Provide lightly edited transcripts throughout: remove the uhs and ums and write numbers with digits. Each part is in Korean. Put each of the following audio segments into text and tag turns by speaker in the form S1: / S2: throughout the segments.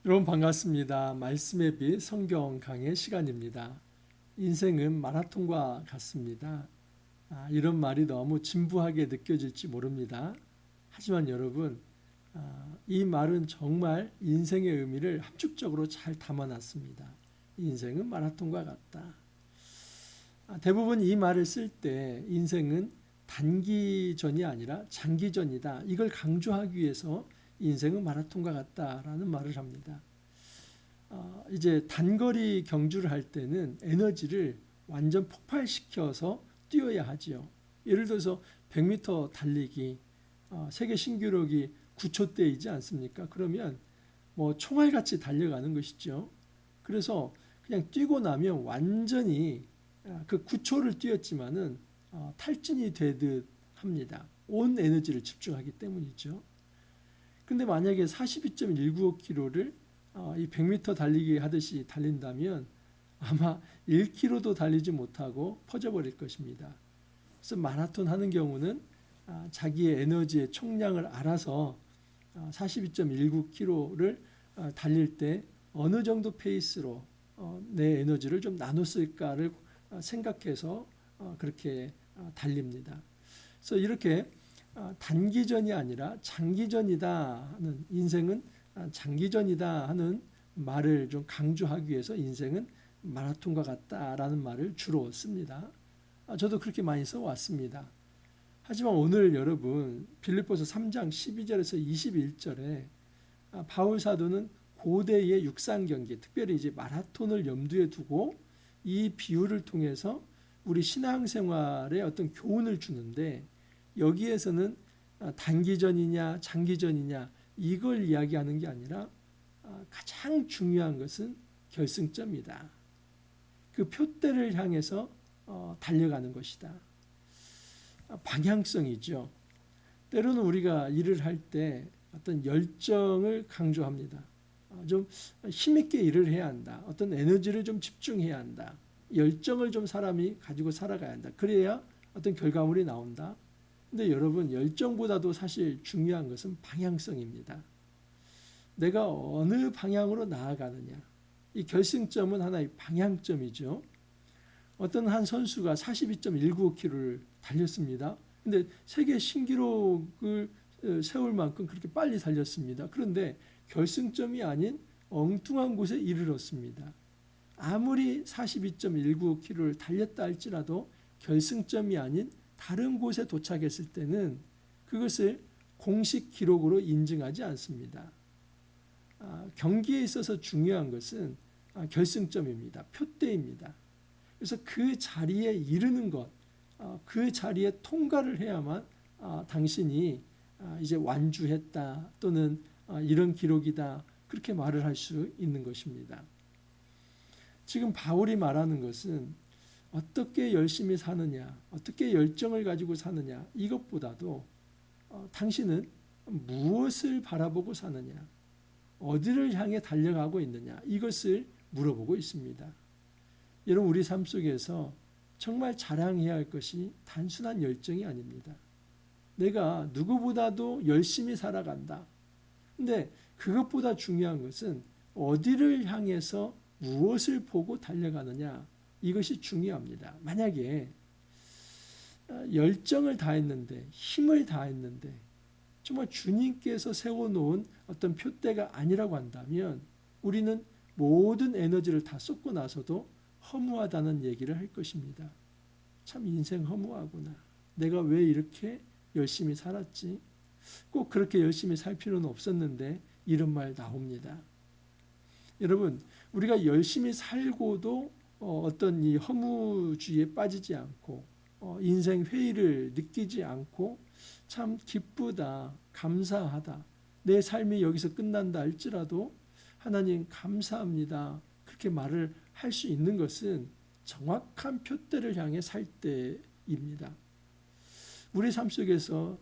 S1: 여러분 반갑습니다. 말씀의 빛 성경 강의 시간입니다. 인생은 마라톤과 같습니다. 이런 말이 너무 진부하게 느껴질지 모릅니다. 하지만 여러분, 이 말은 정말 인생의 의미를 함축적으로 잘 담아놨습니다. 인생은 마라톤과 같다. 대부분 이 말을 쓸 때 인생은 단기전이 아니라 장기전이다. 이걸 강조하기 위해서 인생은 마라톤과 같다라는 말을 합니다. 이제 단거리 경주를 할 때는 에너지를 완전 폭발시켜서 뛰어야 하지요. 예를 들어서 100m 달리기, 세계 신기록이 9초대이지 않습니까? 그러면 뭐 총알같이 달려가는 것이죠. 그래서 그냥 뛰고 나면 완전히 그 9초를 뛰었지만은 탈진이 되듯 합니다. 온 에너지를 집중하기 때문이죠. 근데 만약에 42.195km를 이 100m 달리기 하듯이 달린다면 아마 1km도 달리지 못하고 퍼져버릴 것입니다. 그래서 마라톤 하는 경우는 자기의 에너지의 총량을 알아서 42.19km를 달릴 때 어느 정도 페이스로 내 에너지를 좀 나눠 쓸까를 생각해서 그렇게 달립니다. 그래서 이렇게 단기전이 아니라 장기전이다 하는, 인생은 장기전이다 하는 말을 좀 강조하기 위해서 인생은 마라톤과 같다라는 말을 주로 씁니다. 저도 그렇게 많이 써왔습니다. 하지만 오늘 여러분 빌립보서 3장 12절에서 21절에 바울 사도는 고대의 육상 경기, 특별히 이제 마라톤을 염두에 두고 이 비유를 통해서 우리 신앙생활에 어떤 교훈을 주는데, 여기에서는 단기전이냐 장기전이냐 이걸 이야기하는 게 아니라 가장 중요한 것은 결승점이다. 그 표대를 향해서 달려가는 것이다. 방향성이죠. 때로는 우리가 일을 할 때 어떤 열정을 강조합니다. 좀 힘있게 일을 해야 한다. 어떤 에너지를 좀 집중해야 한다. 열정을 좀 사람이 가지고 살아가야 한다. 그래야 어떤 결과물이 나온다. 근데 여러분, 열정보다도 사실 중요한 것은 방향성입니다. 내가 어느 방향으로 나아가느냐. 이 결승점은 하나의 방향점이죠. 어떤 한 선수가 42.195km를 달렸습니다. 근데 세계 신기록을 세울 만큼 그렇게 빨리 달렸습니다. 그런데 결승점이 아닌 엉뚱한 곳에 이르렀습니다. 아무리 42.195km를 달렸다 할지라도 결승점이 아닌 다른 곳에 도착했을 때는 그것을 공식 기록으로 인증하지 않습니다. 경기에 있어서 중요한 것은 결승점입니다. 표대입니다. 그래서 그 자리에 이르는 것, 그 자리에 통과를 해야만 당신이 이제 완주했다 또는 이런 기록이다 그렇게 말을 할 수 있는 것입니다. 지금 바울이 말하는 것은 어떻게 열심히 사느냐, 어떻게 열정을 가지고 사느냐 이것보다도 당신은 무엇을 바라보고 사느냐, 어디를 향해 달려가고 있느냐 이것을 물어보고 있습니다. 여러분, 우리 삶 속에서 정말 자랑해야 할 것이 단순한 열정이 아닙니다. 내가 누구보다도 열심히 살아간다. 근데 그것보다 중요한 것은 어디를 향해서 무엇을 보고 달려가느냐 이것이 중요합니다. 만약에 열정을 다했는데 힘을 다했는데 정말 주님께서 세워놓은 어떤 표대가 아니라고 한다면 우리는 모든 에너지를 다 쏟고 나서도 허무하다는 얘기를 할 것입니다. 참 인생 허무하구나. 내가 왜 이렇게 열심히 살았지? 꼭 그렇게 열심히 살 필요는 없었는데 이런 말 나옵니다. 여러분, 우리가 열심히 살고도 어떤 이 허무주의에 빠지지 않고 인생 회의를 느끼지 않고 참 기쁘다, 감사하다, 내 삶이 여기서 끝난다 할지라도 하나님 감사합니다 그렇게 말을 할 수 있는 것은 정확한 표대를 향해 살 때입니다. 우리 삶 속에서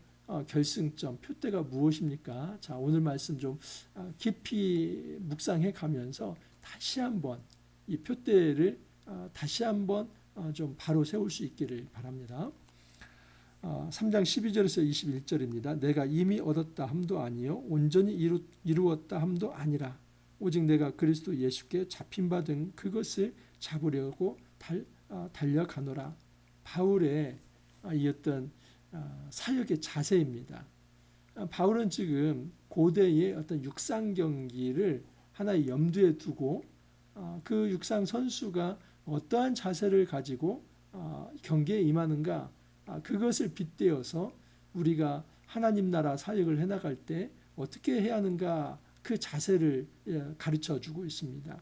S1: 결승점, 표대가 무엇입니까? 자, 오늘 말씀 좀 깊이 묵상해 가면서 다시 한번 이 표대를 다시 한번 좀 바로 세울 수 있기를 바랍니다. 3장 12절에서 21절입니다. 내가 이미 얻었다 함도 아니요 온전히 이루었다 함도 아니라 오직 내가 그리스도 예수께 잡힌 바 된 그것을 잡으려고 달려가노라. 바울의 이 어떤 사역의 자세입니다. 바울은 지금 고대의 어떤 육상 경기를 하나의 염두에 두고 그 육상 선수가 어떠한 자세를 가지고 경기에 임하는가, 그것을 빗대어서 우리가 하나님 나라 사역을 해나갈 때 어떻게 해야 하는가, 그 자세를 가르쳐 주고 있습니다.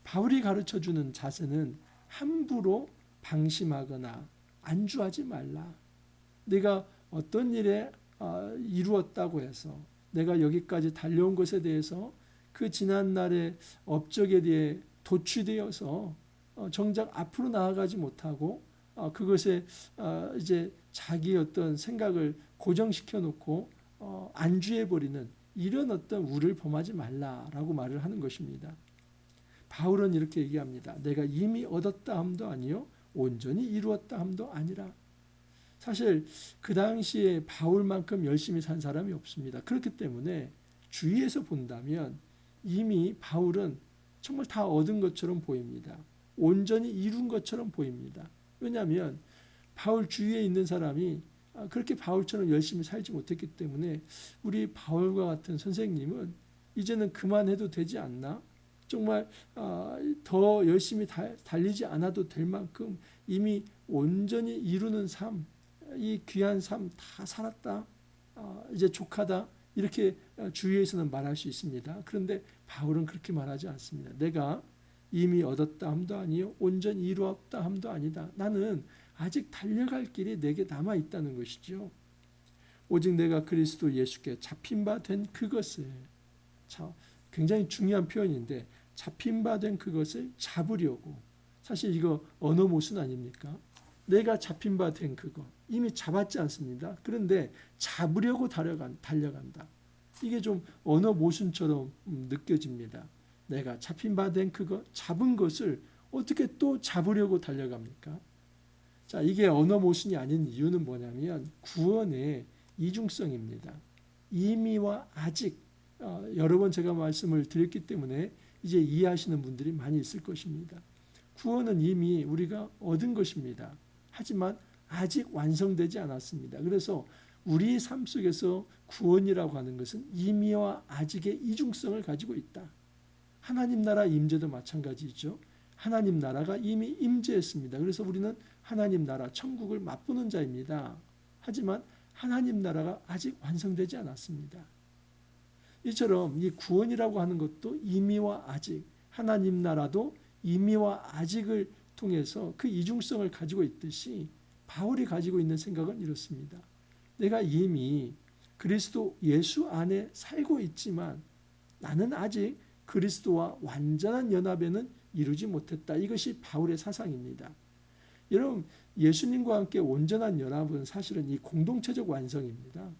S1: 바울이 가르쳐 주는 자세는 함부로 방심하거나 안주하지 말라. 내가 어떤 일에 이루었다고 해서, 내가 여기까지 달려온 것에 대해서 그 지난날의 업적에 대해 도취되어서 정작 앞으로 나아가지 못하고 그것에 이제 자기의 어떤 생각을 고정시켜 놓고 안주해 버리는 이런 어떤 우를 범하지 말라라고 말을 하는 것입니다. 바울은 이렇게 얘기합니다. 내가 이미 얻었다 함도 아니요 온전히 이루었다 함도 아니라. 사실 그 당시에 바울만큼 열심히 산 사람이 없습니다. 그렇기 때문에 주위에서 본다면 이미 바울은 정말 다 얻은 것처럼 보입니다. 온전히 이룬 것처럼 보입니다. 왜냐하면 바울 주위에 있는 사람이 그렇게 바울처럼 열심히 살지 못했기 때문에 우리 바울과 같은 선생님은 이제는 그만해도 되지 않나? 정말 더 열심히 달리지 않아도 될 만큼 이미 온전히 이루는 삶, 이 귀한 삶 다 살았다, 이제 족하다, 이렇게 주위에서는 말할 수 있습니다. 그런데 바울은 그렇게 말하지 않습니다. 내가 이미 얻었다 함도 아니요 온전히 이루었다 함도 아니다. 나는 아직 달려갈 길이 내게 남아 있다는 것이죠. 오직 내가 그리스도 예수께 잡힌 바 된 그것을, 굉장히 중요한 표현인데, 잡힌 바 된 그것을 잡으려고. 사실 이거 언어 모순 아닙니까? 내가 잡힌 바 된 그거 이미 잡았지 않습니다. 그런데 잡으려고 달려간다. 이게 좀 언어 모순처럼 느껴집니다. 내가 잡힌 바 된 그거, 잡은 것을 어떻게 또 잡으려고 달려갑니까? 자, 이게 언어 모순이 아닌 이유는 뭐냐면 구원의 이중성입니다. 이미와 아직, 여러 번 제가 말씀을 드렸기 때문에 이제 이해하시는 분들이 많이 있을 것입니다. 구원은 이미 우리가 얻은 것입니다. 하지만 아직 완성되지 않았습니다. 그래서 우리 삶 속에서 구원이라고 하는 것은 이미와 아직의 이중성을 가지고 있다. 하나님 나라 임재도 마찬가지죠. 하나님 나라가 이미 임재했습니다. 그래서 우리는 하나님 나라 천국을 맛보는 자입니다. 하지만 하나님 나라가 아직 완성되지 않았습니다. 이처럼 이 구원이라고 하는 것도 이미와 아직, 하나님 나라도 이미와 아직을 통해서 그 이중성을 가지고 있듯이 바울이 가지고 있는 생각은 이렇습니다. 내가 이미 그리스도 예수 안에 살고 있지만 나는 아직 그리스도와 완전한 연합에는 이루지 못했다. 이것이 바울의 사상입니다. 여러분, 예수님과 함께 온전한 연합은 사실은 이 공동체적 완성입니다.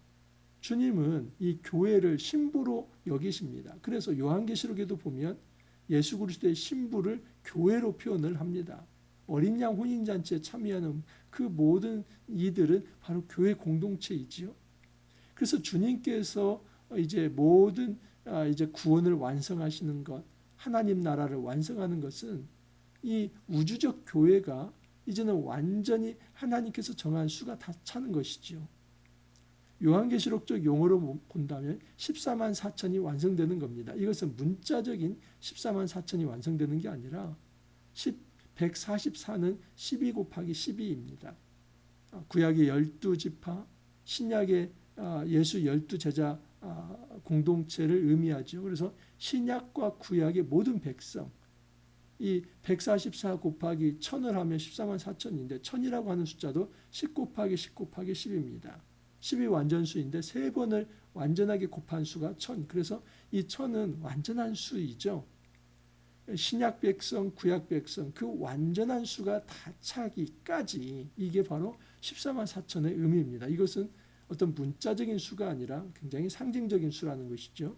S1: 주님은 이 교회를 신부로 여기십니다. 그래서 요한계시록에도 보면 예수 그리스도의 신부를 교회로 표현을 합니다. 어린 양 혼인잔치에 참여하는 그 모든 이들은 바로 교회 공동체이지요. 그래서 주님께서 이제 모든 이제 구원을 완성하시는 것, 하나님 나라를 완성하는 것은 이 우주적 교회가 이제는 완전히 하나님께서 정한 수가 다 차는 것이지요. 요한계시록적 용어로 본다면 14만 4천이 완성되는 겁니다. 이것은 문자적인 14만 4천이 완성되는 게 아니라 144는 12 곱하기 12입니다. 구약의 12지파, 신약의 예수 12제자 공동체를 의미하죠. 그래서 신약과 구약의 모든 백성, 이 144 곱하기 1000을 하면 14만 4천인데 1000이라고 하는 숫자도 10 곱하기 10 곱하기 10입니다. 10이 완전수인데 3번을 완전하게 곱한 수가 1000. 그래서 이 1000은 완전한 수이죠. 신약 백성, 구약 백성, 그 완전한 수가 다 차기까지 이게 바로 14만 4천의 의미입니다. 이것은 어떤 문자적인 수가 아니라 굉장히 상징적인 수라는 것이죠.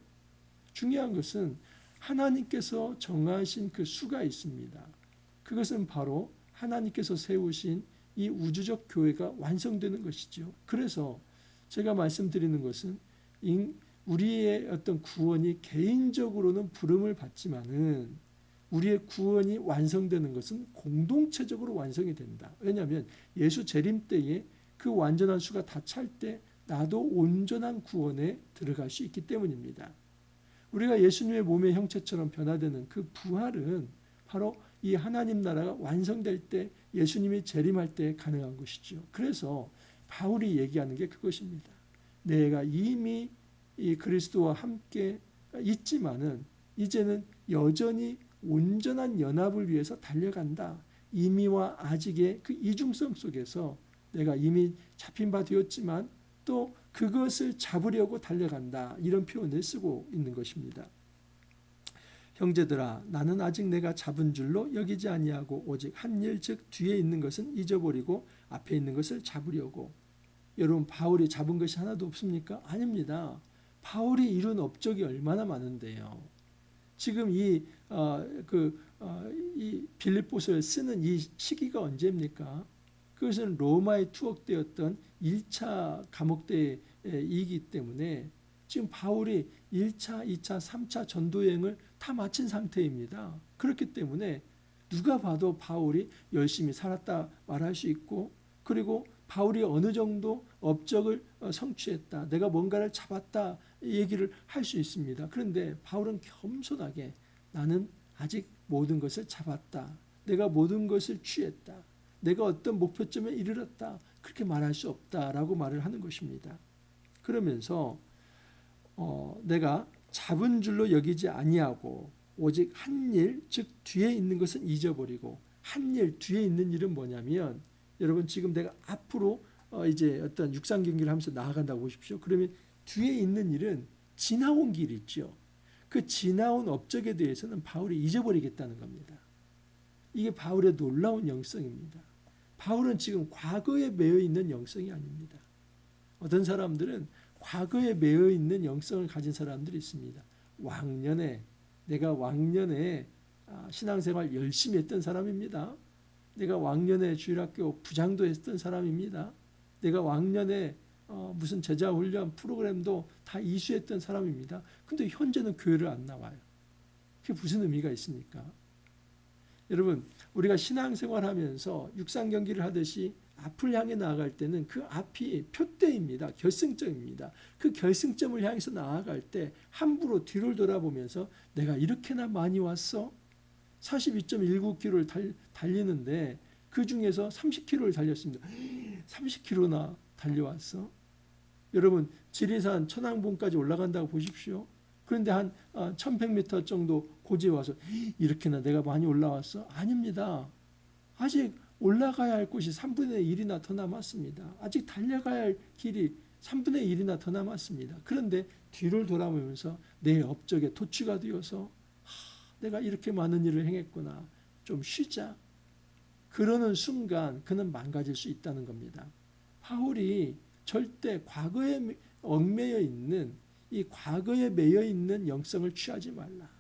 S1: 중요한 것은 하나님께서 정하신 그 수가 있습니다. 그것은 바로 하나님께서 세우신 이 우주적 교회가 완성되는 것이죠. 그래서 제가 말씀드리는 것은 우리의 어떤 구원이 개인적으로는 부름을 받지만은 우리의 구원이 완성되는 것은 공동체적으로 완성이 된다. 왜냐하면 예수 재림 때에 그 완전한 수가 다 찰 때 나도 온전한 구원에 들어갈 수 있기 때문입니다. 우리가 예수님의 몸의 형체처럼 변화되는 그 부활은 바로 이 하나님 나라가 완성될 때 예수님이 재림할 때 가능한 것이죠. 그래서 바울이 얘기하는 게 그것입니다. 내가 이미 이 그리스도와 함께 있지만은 이제는 여전히 온전한 연합을 위해서 달려간다. 이미와 아직의 그 이중성 속에서 내가 이미 잡힌 바 되었지만 또 그것을 잡으려고 달려간다. 이런 표현을 쓰고 있는 것입니다. 형제들아 나는 아직 내가 잡은 줄로 여기지 아니하고 오직 한 일 즉 뒤에 있는 것은 잊어버리고 앞에 있는 것을 잡으려고. 여러분 바울이 잡은 것이 하나도 없습니까? 아닙니다. 바울이 이룬 업적이 얼마나 많은데요. 지금 이 빌립보서를 쓰는 이 시기가 언제입니까? 그것은 로마에 투옥되었던 1차 감옥대이기 때문에 지금 바울이 1차, 2차, 3차 전도여행을 다 마친 상태입니다. 그렇기 때문에 누가 봐도 바울이 열심히 살았다 말할 수 있고 그리고 바울이 어느 정도 업적을 성취했다. 내가 뭔가를 잡았다 얘기를 할 수 있습니다. 그런데 바울은 겸손하게 나는 아직 모든 것을 잡았다. 내가 모든 것을 취했다. 내가 어떤 목표점에 이르렀다. 그렇게 말할 수 없다라고 말을 하는 것입니다. 그러면서 내가 잡은 줄로 여기지 아니하고 오직 한 일, 즉 뒤에 있는 것은 잊어버리고 한 일, 뒤에 있는 일은 뭐냐면 여러분 지금 내가 앞으로 이제 어떤 육상 경기를 하면서 나아간다고 보십시오. 그러면 뒤에 있는 일은 지나온 길 있죠. 그 지나온 업적에 대해서는 바울이 잊어버리겠다는 겁니다. 이게 바울의 놀라운 영성입니다. 바울은 지금 과거에 매여 있는 영성이 아닙니다. 어떤 사람들은 과거에 매여 있는 영성을 가진 사람들이 있습니다. 내가 왕년에 신앙생활 열심히 했던 사람입니다. 내가 왕년에 주일학교 부장도 했던 사람입니다. 내가 왕년에 무슨 제자훈련 프로그램도 다 이수했던 사람입니다. 근데 현재는 교회를 안 나와요. 그게 무슨 의미가 있습니까? 여러분 우리가 신앙생활하면서 육상 경기를 하듯이 앞을 향해 나아갈 때는 그 앞이 표대입니다. 결승점입니다. 그 결승점을 향해서 나아갈 때 함부로 뒤를 돌아보면서 내가 이렇게나 많이 왔어? 42.19km를 달리는데 그 중에서 30km를 달렸습니다. 30km나 달려왔어? 여러분 지리산 천왕봉까지 올라간다고 보십시오. 그런데 한 1100m 정도 고지에 와서 이렇게나 내가 많이 올라왔어? 아닙니다. 아직 올라가야 할 곳이 3분의 1이나 더 남았습니다. 아직 달려가야 할 길이 3분의 1이나 더 남았습니다. 그런데 뒤를 돌아보면서 내 업적에 도취가 되어서 내가 이렇게 많은 일을 행했구나. 좀 쉬자. 그러는 순간 그는 망가질 수 있다는 겁니다. 바울이 절대 과거에 얽매여 있는 이 과거에 매여 있는 영성을 취하지 말라.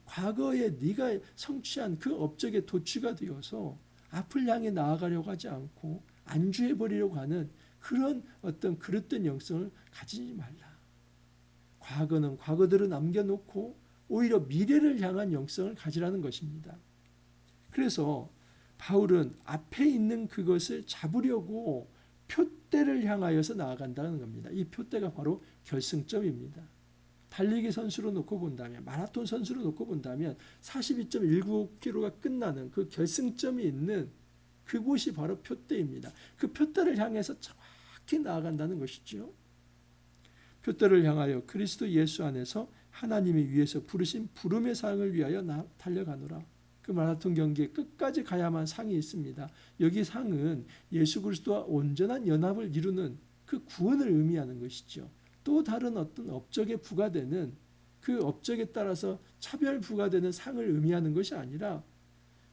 S1: 과거에 네가 성취한 그 업적에 도취가 되어서 앞을 향해 나아가려고 하지 않고 안주해버리려고 하는 그런 어떤 그릇된 영성을 가지지 말라. 과거는 과거대로 남겨놓고 오히려 미래를 향한 영성을 가지라는 것입니다. 그래서 바울은 앞에 있는 그것을 잡으려고 표대를 향하여서 나아간다는 겁니다. 이 표대가 바로 결승점입니다. 달리기 선수로 놓고 본다면 마라톤 선수로 놓고 본다면 42.19km가 끝나는 그 결승점이 있는 그곳이 바로 표대입니다. 그 표대를 향해서 정확히 나아간다는 것이죠. 표대를 향하여 그리스도 예수 안에서 하나님이 위에서 부르신 부름의 상을 위하여 달려가노라. 그 마라톤 경기에 끝까지 가야만 상이 있습니다. 여기 상은 예수 그리스도와 온전한 연합을 이루는 그 구원을 의미하는 것이죠. 또 다른 어떤 업적에 부과되는 그 업적에 따라서 차별 부과되는 상을 의미하는 것이 아니라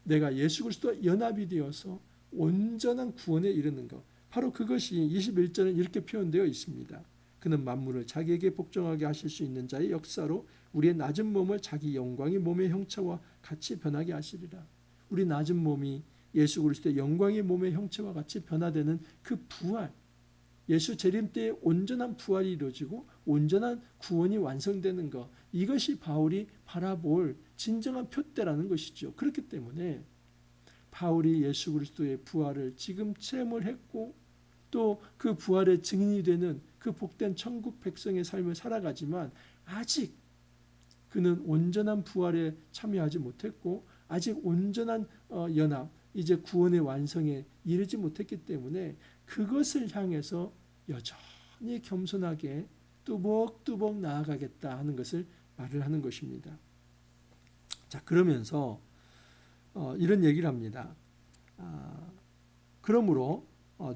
S1: 내가 예수 그리스도와 연합이 되어서 온전한 구원에 이르는 것. 바로 그것이 21절에 이렇게 표현되어 있습니다. 그는 만물을 자기에게 복종하게 하실 수 있는 자의 역사로 우리의 낮은 몸을 자기 영광의 몸의 형체와 같이 변하게 하시리라. 우리 낮은 몸이 예수 그리스도의 영광의 몸의 형체와 같이 변화되는 그 부활, 예수 재림 때에 온전한 부활이 이루어지고 온전한 구원이 완성되는 것, 이것이 바울이 바라볼 진정한 표대라는 것이죠. 그렇기 때문에 바울이 예수 그리스도의 부활을 지금 체험을 했고 또 그 부활의 증인이 되는 그 복된 천국 백성의 삶을 살아가지만 아직 그는 온전한 부활에 참여하지 못했고 아직 온전한 연합, 이제 구원의 완성에 이르지 못했기 때문에 그것을 향해서 여전히 겸손하게 뚜벅뚜벅 나아가겠다 하는 것을 말을 하는 것입니다. 자, 그러면서 이런 얘기를 합니다. 그러므로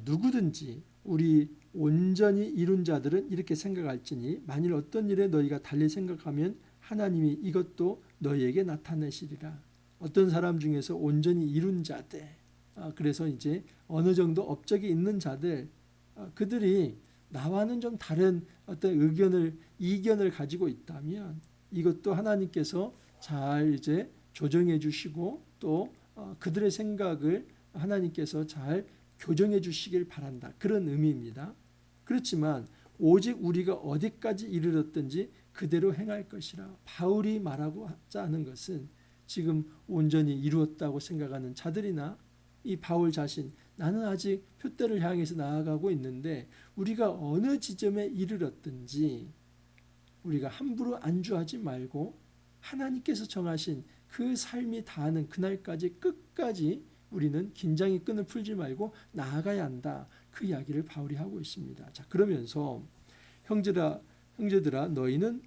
S1: 누구든지 우리 온전히 이룬 자들은 이렇게 생각할지니 만일 어떤 일에 너희가 달리 생각하면 하나님이 이것도 너희에게 나타내시리라. 어떤 사람 중에서 온전히 이룬 자들, 그래서 이제 어느 정도 업적이 있는 자들, 그들이 나와는 좀 다른 어떤 이견을 가지고 있다면 이것도 하나님께서 잘 이제 조정해 주시고 또 그들의 생각을 하나님께서 잘 교정해 주시길 바란다. 그런 의미입니다. 그렇지만 오직 우리가 어디까지 이르렀든지 그대로 행할 것이라. 바울이 말하고 하는 것은 지금 온전히 이루었다고 생각하는 자들이나 이 바울 자신, 나는 아직 표대를 향해서 나아가고 있는데 우리가 어느 지점에 이르렀든지 우리가 함부로 안주하지 말고 하나님께서 정하신 그 삶이 닿는 그날까지 끝까지 우리는 긴장의 끈을 풀지 말고 나아가야 한다. 그 이야기를 바울이 하고 있습니다. 자, 그러면서 형제들아 너희는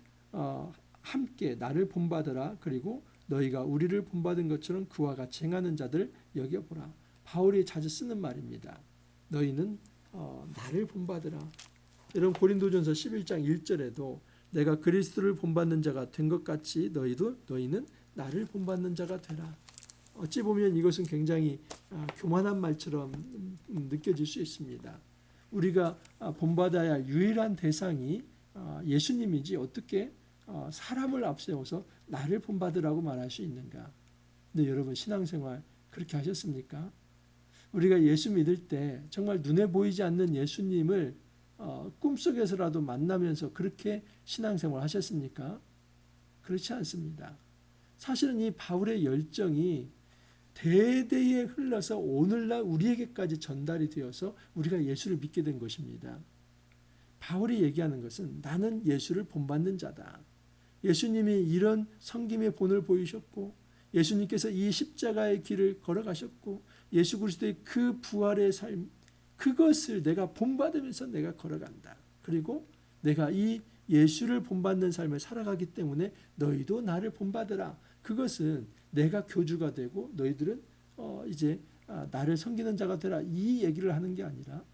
S1: 함께 나를 본받으라. 그리고 너희가 우리를 본받은 것처럼 그와 같이 행하는 자들 여겨보라. 바울이 자주 쓰는 말입니다. 너희는 나를 본받으라. 여러분 고린도전서 11장 1절에도 내가 그리스도를 본받는 자가 된 것 같이 너희는 나를 본받는 자가 되라. 어찌 보면 이것은 굉장히 교만한 말처럼 느껴질 수 있습니다. 우리가 본받아야 할 유일한 대상이 예수님이지 어떻게 사람을 앞세워서 나를 본받으라고 말할 수 있는가? 근데 여러분 신앙생활 그렇게 하셨습니까? 우리가 예수 믿을 때 정말 눈에 보이지 않는 예수님을 꿈속에서라도 만나면서 그렇게 신앙생활 하셨습니까? 그렇지 않습니다. 사실은 이 바울의 열정이 대대에 흘러서 오늘날 우리에게까지 전달이 되어서 우리가 예수를 믿게 된 것입니다. 바울이 얘기하는 것은 나는 예수를 본받는 자다. 예수님이 이런 섬김의 본을 보이셨고 예수님께서 이 십자가의 길을 걸어가셨고 예수 그리스도의 그 부활의 삶, 그것을 내가 본받으면서 내가 걸어간다. 그리고 내가 이 예수를 본받는 삶을 살아가기 때문에 너희도 나를 본받으라. 그것은 내가 교주가 되고 너희들은 이제 나를 섬기는 자가 되라. 이 얘기를 하는 게 아니라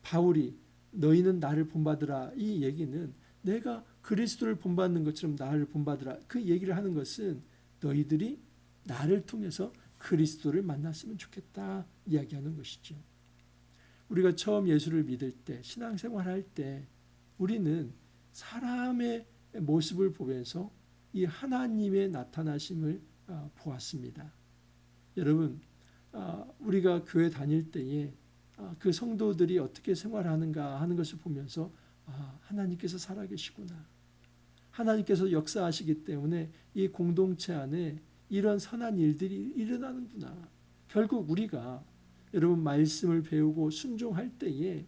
S1: 바울이 너희는 나를 본받으라. 이 얘기는 내가 그리스도를 본받는 것처럼 나를 본받으라. 그 얘기를 하는 것은 너희들이 나를 통해서 그리스도를 만났으면 좋겠다 이야기하는 것이죠. 우리가 처음 예수를 믿을 때 신앙생활할 때 우리는 사람의 모습을 보면서 이 하나님의 나타나심을 보았습니다. 여러분 우리가 교회 다닐 때에 그 성도들이 어떻게 생활하는가 하는 것을 보면서 하나님께서 살아계시구나. 하나님께서 역사하시기 때문에 이 공동체 안에 이런 선한 일들이 일어나는구나. 결국 우리가 여러분 말씀을 배우고 순종할 때에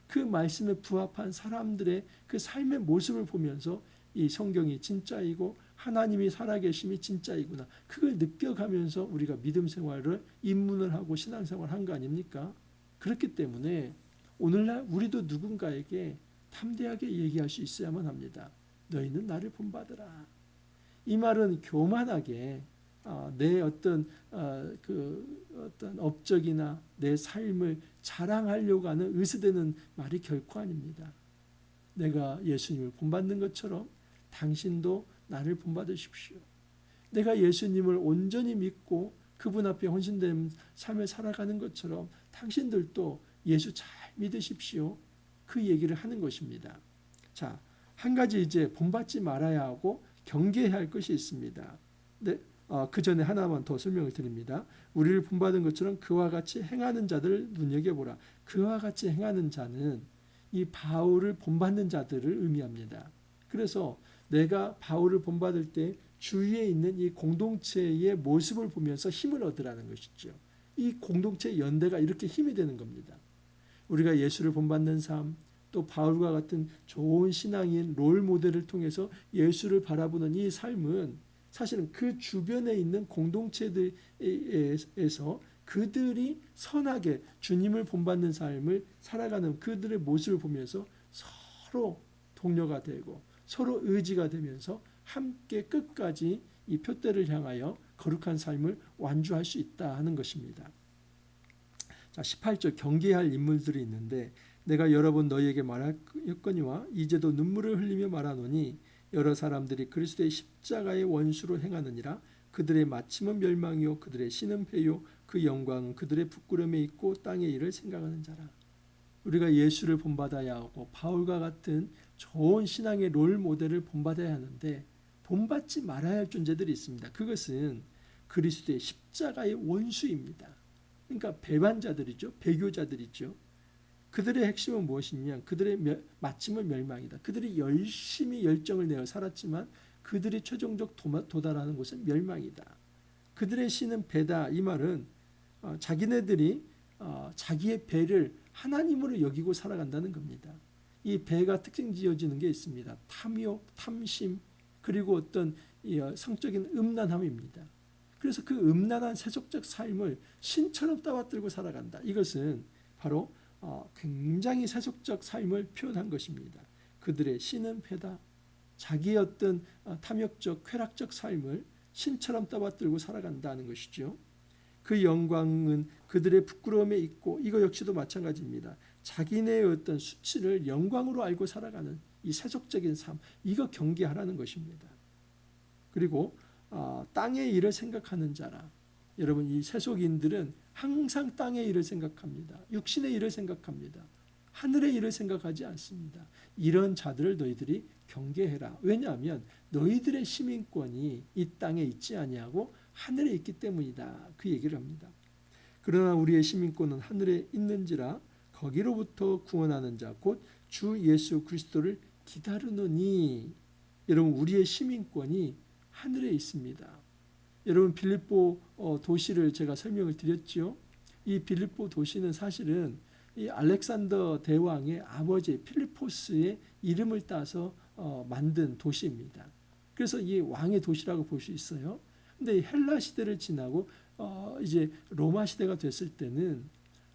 S1: 그 말씀에 부합한 사람들의 그 삶의 모습을 보면서 이 성경이 진짜이고 하나님이 살아계심이 진짜이구나. 그걸 느껴가면서 우리가 믿음 생활을 입문을 하고 신앙생활을 한 거 아닙니까? 그렇기 때문에 오늘날 우리도 누군가에게 담대하게 얘기할 수 있어야만 합니다. 너희는 나를 본받으라. 이 말은 교만하게 내 어떤 업적이나 내 삶을 자랑하려고 하는 의스대는 말이 결코 아닙니다. 내가 예수님을 본받는 것처럼 당신도 나를 본받으십시오. 내가 예수님을 온전히 믿고 그분 앞에 헌신된 삶을 살아가는 것처럼 당신들도 예수 잘 믿으십시오. 그 얘기를 하는 것입니다. 자, 한 가지 이제 본받지 말아야 하고 경계해야 할 것이 있습니다. 네, 그 전에 하나만 더 설명을 드립니다. 우리를 본받은 것처럼 그와 같이 행하는 자들을 눈여겨보라. 그와 같이 행하는 자는 이 바울을 본받는 자들을 의미합니다. 그래서 내가 바울을 본받을 때 주위에 있는 이 공동체의 모습을 보면서 힘을 얻으라는 것이죠. 이 공동체 연대가 이렇게 힘이 되는 겁니다. 우리가 예수를 본받는 삶, 또 바울과 같은 좋은 신앙인 롤 모델을 통해서 예수를 바라보는 이 삶은 사실은 그 주변에 있는 공동체들에서 그들이 선하게 주님을 본받는 삶을 살아가는 그들의 모습을 보면서 서로 동료가 되고 서로 의지가 되면서 함께 끝까지 이 표대를 향하여 거룩한 삶을 완주할 수 있다 하는 것입니다. 자, 18절 경계해야 할 인물들이 있는데 내가 여러 번 너희에게 말하였거니와 이제도 눈물을 흘리며 말하노니 여러 사람들이 그리스도의 십자가의 원수로 행하느니라. 그들의 마침은 멸망이요 그들의 신은 패요 그 영광은 그들의 부끄러움에 있고 땅의 일을 생각하는 자라. 우리가 예수를 본받아야 하고 바울과 같은 좋은 신앙의 롤 모델을 본받아야 하는데 본받지 말아야 할 존재들이 있습니다. 그것은 그리스도의 십자가의 원수입니다. 그러니까 배반자들이죠. 배교자들이죠. 그들의 핵심은 무엇이냐? 그들의 마침은 멸망이다. 그들이 열심히 열정을 내어 살았지만 그들이 최종적 도달하는 곳은 멸망이다. 그들의 신은 배다. 이 말은 자기네들이 자기의 배를 하나님으로 여기고 살아간다는 겁니다. 이 배가 특징 지어지는 게 있습니다. 탐욕, 탐심, 그리고 어떤 성적인 음란함입니다. 그래서 그 음란한 세속적 삶을 신처럼 따받들고 살아간다. 이것은 바로 굉장히 세속적 삶을 표현한 것입니다. 그들의 신은 패다. 자기의 어떤 탐욕적, 쾌락적 삶을 신처럼 따받들고 살아간다는 것이죠. 그 영광은 그들의 부끄러움에 있고 이거 역시도 마찬가지입니다. 자기네의 어떤 수치를 영광으로 알고 살아가는 이 세속적인 삶, 이거 경계하라는 것입니다. 그리고 땅의 일을 생각하는 자라. 여러분, 이 세속인들은 항상 땅의 일을 생각합니다. 육신의 일을 생각합니다. 하늘의 일을 생각하지 않습니다. 이런 자들을 너희들이 경계해라. 왜냐하면 너희들의 시민권이 이 땅에 있지 아니하고 하늘에 있기 때문이다. 그 얘기를 합니다. 그러나 우리의 시민권은 하늘에 있는지라 거기로부터 구원하는 자 곧 주 예수 그리스도를 기다르노니. 여러분, 우리의 시민권이 하늘에 있습니다. 여러분, 빌립보 도시를 제가 설명을 드렸죠. 이 빌립보 도시는 사실은 이 알렉산더 대왕의 아버지 필리포스의 이름을 따서 만든 도시입니다. 그래서 이 왕의 도시라고 볼 수 있어요. 근데 헬라 시대를 지나고 이제 로마 시대가 됐을 때는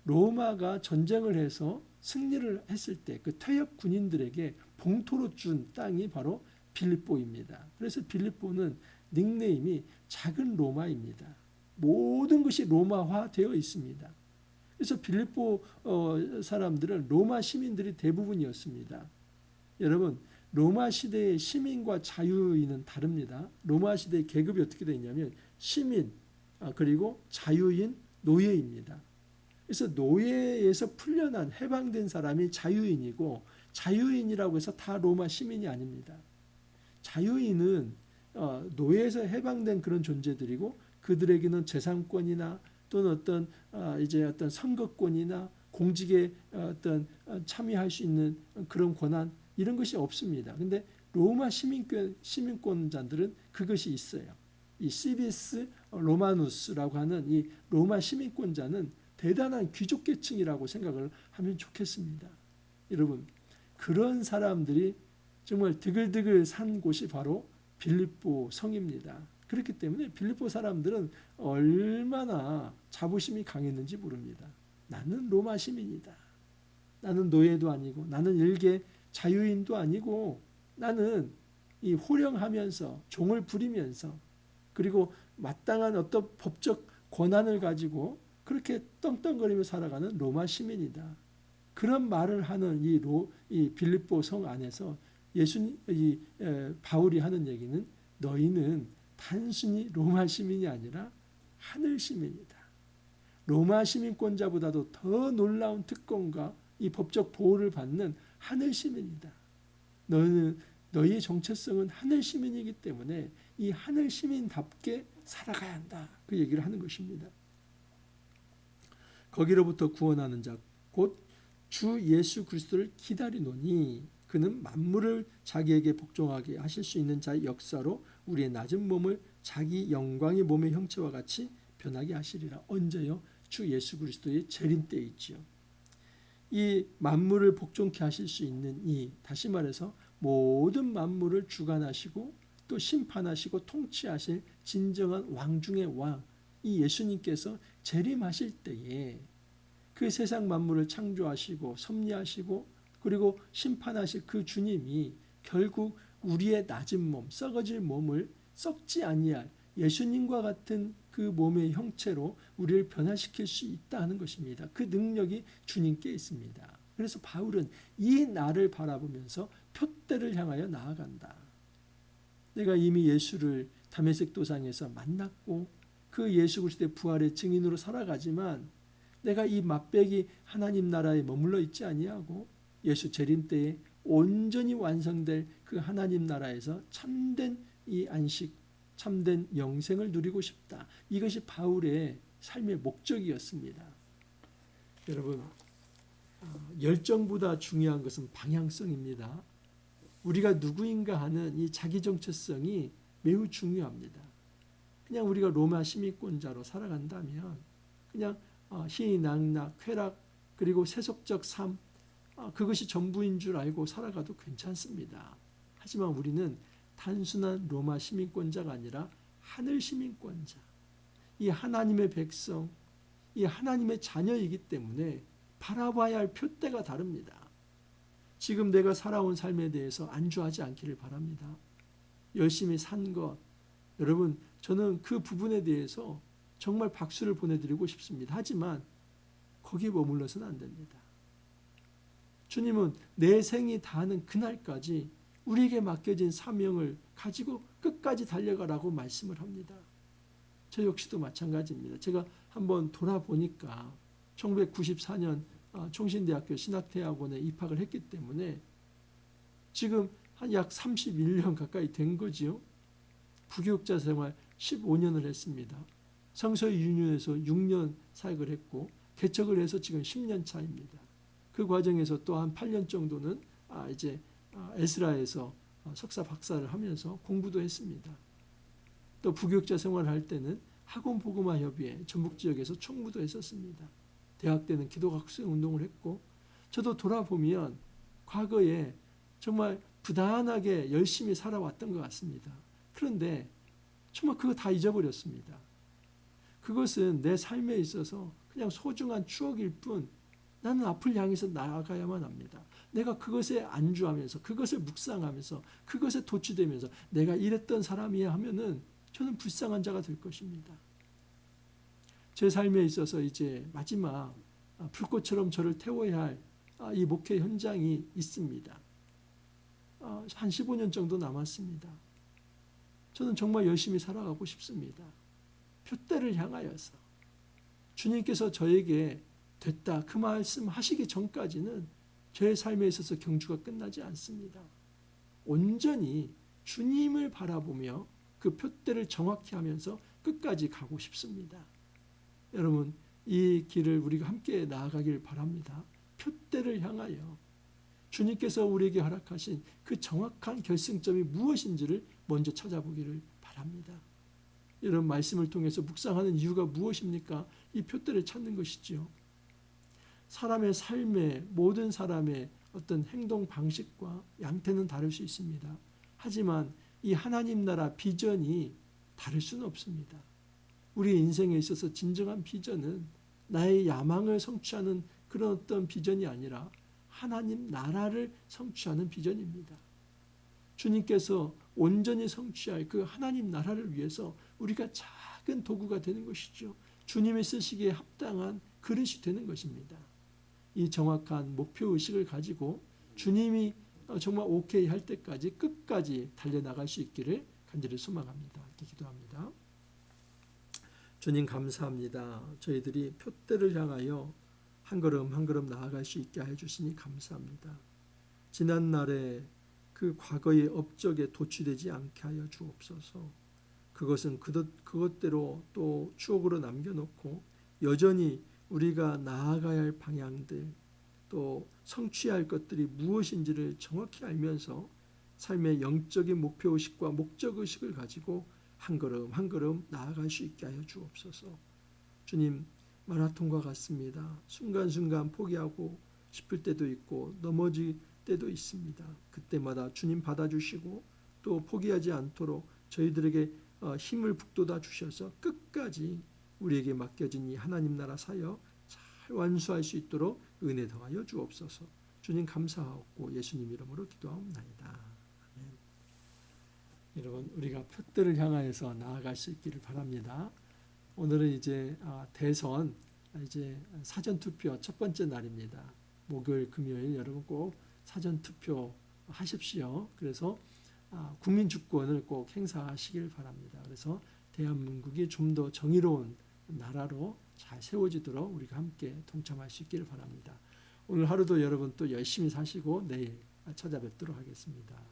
S1: 로마가 전쟁을 해서 승리를 했을 때 그 퇴역 군인들에게 봉토로 준 땅이 바로 빌립보입니다. 그래서 빌립보는 닉네임이 작은 로마입니다. 모든 것이 로마화 되어 있습니다. 그래서 빌립보 사람들은 로마 시민들이 대부분이었습니다. 여러분, 로마 시대의 시민과 자유인은 다릅니다. 로마 시대의 계급이 어떻게 되어 있냐면 시민, 그리고 자유인, 노예입니다. 그래서 노예에서 풀려난 해방된 사람이 자유인이고 자유인이라고 해서 다 로마 시민이 아닙니다. 자유인은 노예에서 해방된 그런 존재들이고 그들에게는 재산권이나 또는 어떤 선거권이나 공직에 참여할 수 있는 그런 권한 이런 것이 없습니다. 근데 로마 시민권자들은 그것이 있어요. 이 시비스 로마누스라고 하는 이 로마 시민권자는 대단한 귀족 계층이라고 생각을 하면 좋겠습니다. 여러분, 그런 사람들이 정말 드글드글 산 곳이 바로 빌립보 성입니다. 그렇기 때문에 빌립보 사람들은 얼마나 자부심이 강했는지 모릅니다. 나는 로마 시민이다. 나는 노예도 아니고 나는 일개 자유인도 아니고 나는 이 호령하면서 종을 부리면서 그리고 마땅한 어떤 법적 권한을 가지고 그렇게 떵떵거리며 살아가는 로마 시민이다. 그런 말을 하는 이 빌립보 성 안에서 바울이 하는 얘기는 너희는 단순히 로마 시민이 아니라 하늘 시민이다. 로마 시민권자보다도 더 놀라운 특권과 이 법적 보호를 받는 하늘 시민이다. 너희의 정체성은 하늘 시민이기 때문에 이 하늘 시민답게 살아가야 한다. 그 얘기를 하는 것입니다. 거기로부터 구원하는 자 곧 주 예수 그리스도를 기다리노니 그는 만물을 자기에게 복종하게 하실 수 있는 자의 역사로 우리의 낮은 몸을 자기 영광의 몸의 형체와 같이 변하게 하시리라. 언제요? 주 예수 그리스도의 재림 때 있지요. 이 만물을 복종케 하실 수 있는 이, 다시 말해서 모든 만물을 주관하시고 또 심판하시고 통치하실 진정한 왕 중의 왕, 이 예수님께서 재림하실 때에 그 세상 만물을 창조하시고 섭리하시고 그리고 심판하실 그 주님이 결국 우리의 낮은 몸, 썩어질 몸을 썩지 아니할 예수님과 같은 그 몸의 형체로 우리를 변화시킬 수 있다는 것입니다. 그 능력이 주님께 있습니다. 그래서 바울은 이 날을 바라보면서 표대를 향하여 나아간다. 내가 이미 예수를 다메섹 도상에서 만났고 그 예수 그리스도의 부활의 증인으로 살아가지만 내가 이 맛배기 하나님 나라에 머물러 있지 아니하고 예수 재림 때에 온전히 완성될 그 하나님 나라에서 참된 이 안식, 참된 영생을 누리고 싶다. 이것이 바울의 삶의 목적이었습니다. 여러분, 열정보다 중요한 것은 방향성입니다. 우리가 누구인가 하는 이 자기 정체성이 매우 중요합니다. 그냥 우리가 로마 시민권자로 살아간다면 그냥 희낙락, 쾌락, 그리고 세속적 삶, 그것이 전부인 줄 알고 살아가도 괜찮습니다. 하지만 우리는 단순한 로마 시민권자가 아니라 하늘 시민권자, 이 하나님의 백성, 이 하나님의 자녀이기 때문에 바라봐야 할 표대가 다릅니다. 지금 내가 살아온 삶에 대해서 안주하지 않기를 바랍니다. 열심히 산 것, 여러분 저는 그 부분에 대해서 정말 박수를 보내드리고 싶습니다. 하지만 거기에 머물러서는 안 됩니다. 주님은 내 생이 다하는 그날까지 우리에게 맡겨진 사명을 가지고 끝까지 달려가라고 말씀을 합니다. 저 역시도 마찬가지입니다. 제가 한번 돌아보니까 1994년 총신대학교 신학대학원에 입학을 했기 때문에 지금 한 약 31년 가까이 된 거지요. 부교육자 생활 15년을 했습니다. 성서의 윤유에서 6년 사역을 했고 개척을 해서 지금 10년 차입니다. 그 과정에서 또 한 8년 정도는 이제 에스라에서 석사 박사를 하면서 공부도 했습니다. 또 부교육자 생활을 할 때는 학원 복음화 협의회 전북 지역에서 총무도 했었습니다. 대학 때는 기독 학생 운동을 했고 저도 돌아보면 과거에 정말 부단하게 열심히 살아왔던 것 같습니다. 그런데 정말 그거 다 잊어버렸습니다. 그것은 내 삶에 있어서 그냥 소중한 추억일 뿐 나는 앞을 향해서 나아가야만 합니다. 내가 그것에 안주하면서 그것을 묵상하면서 그것에 도취되면서 내가 이랬던 사람이야 하면은 저는 불쌍한 자가 될 것입니다. 제 삶에 있어서 이제 마지막 불꽃처럼 저를 태워야 할 이 목회 현장이 있습니다. 한 15년 정도 남았습니다. 저는 정말 열심히 살아가고 싶습니다. 표대를 향하여서 주님께서 저에게 됐다 그 말씀 하시기 전까지는 제 삶에 있어서 경주가 끝나지 않습니다. 온전히 주님을 바라보며 그 표대를 정확히 하면서 끝까지 가고 싶습니다. 여러분 이 길을 우리가 함께 나아가길 바랍니다. 표대를 향하여 주님께서 우리에게 허락하신 그 정확한 결승점이 무엇인지를 먼저 찾아보기를 바랍니다. 이런 말씀을 통해서 묵상하는 이유가 무엇입니까? 이 표대를 찾는 것이지요. 사람의 삶에 모든 사람의 어떤 행동 방식과 양태는 다를 수 있습니다. 하지만 이 하나님 나라 비전이 다를 수는 없습니다. 우리 인생에 있어서 진정한 비전은 나의 야망을 성취하는 그런 어떤 비전이 아니라 하나님 나라를 성취하는 비전입니다. 주님께서 온전히 성취할 그 하나님 나라를 위해서 우리가 작은 도구가 되는 것이죠. 주님의 쓰시기에 합당한 그릇이 되는 것입니다. 이 정확한 목표의식을 가지고 주님이 정말 오케이 할 때까지 끝까지 달려나갈 수 있기를 간절히 소망합니다. 기도합니다. 주님 감사합니다. 저희들이 표대를 향하여 한 걸음 한 걸음 나아갈 수 있게 해주시니 감사합니다. 지난날에 그 과거의 업적에 도취되지 않게 하여 주옵소서. 그것은 그것대로 또 추억으로 남겨놓고 여전히 우리가 나아가야 할 방향들, 또 성취할 것들이 무엇인지를 정확히 알면서 삶의 영적인 목표의식과 목적의식을 가지고 한 걸음 한 걸음 나아갈 수 있게 하여 주옵소서. 주님, 마라톤과 같습니다. 순간순간 포기하고 싶을 때도 있고 넘어질 때도 있습니다. 그때마다 주님 받아주시고 또 포기하지 않도록 저희들에게 힘을 북돋아 주셔서 끝까지 우리에게 맡겨진 이 하나님 나라 사역 잘 완수할 수 있도록 은혜 더하여 주옵소서. 주님 감사하고 예수님 이름으로 기도하옵나이다. 아멘. 여러분, 우리가 표대를 향하여서 나아갈 수 있기를 바랍니다. 오늘은 이제 대선 이제 사전 투표 첫 번째 날입니다. 목요일, 금요일 여러분 꼭 사전 투표 하십시오. 그래서 국민 주권을 꼭 행사하시길 바랍니다. 그래서 대한민국이 좀 더 정의로운 나라로 잘 세워지도록 우리가 함께 동참할 수 있기를 바랍니다. 오늘 하루도 여러분 또 열심히 사시고 내일 찾아뵙도록 하겠습니다.